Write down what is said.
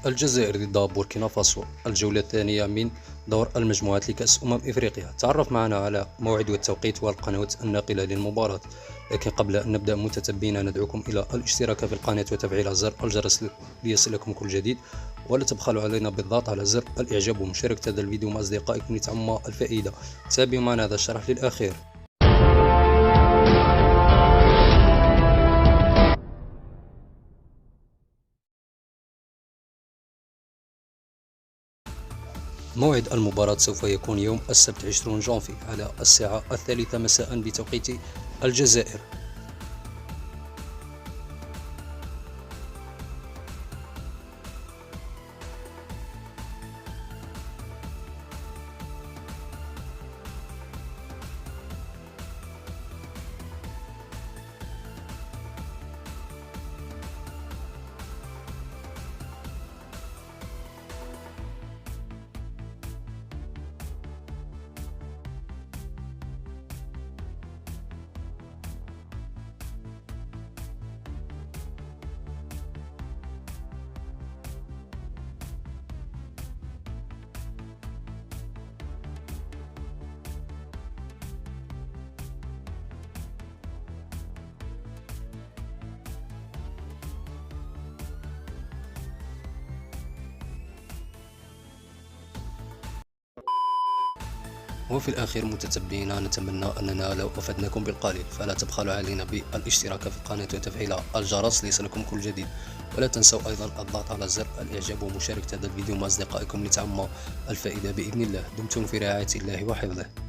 الجزائر ضد بوركينا فاسو، الجولة الثانية من دور المجموعات لكأس إفريقيا. تعرف معنا على موعد والتوقيت والقنوات الناقلة للمباراة. لكن قبل أن نبدأ متتبعينا ندعوكم إلى الاشتراك في القناة وتفعيل زر الجرس ليصلكم كل جديد، ولا تبخلوا علينا بالضغط على زر الإعجاب ومشاركة هذا الفيديو مع أصدقائكم لتعم الفائدة. تابعوا معنا هذا الشرح للأخير. موعد المباراة سوف يكون يوم السبت 20 جانفي على الساعة 3 مساء بتوقيت الجزائر. وفي الأخير متتبعينا، نتمنى أننا لو أفدناكم بالقليل فلا تبخلوا علينا بالاشتراك في القناة وتفعيل الجرس ليصلكم كل جديد، ولا تنسوا أيضا الضغط على زر الإعجاب ومشاركة هذا الفيديو مع أصدقائكم لتعم الفائدة بإذن الله. دمتم في رعاية الله وحفظه.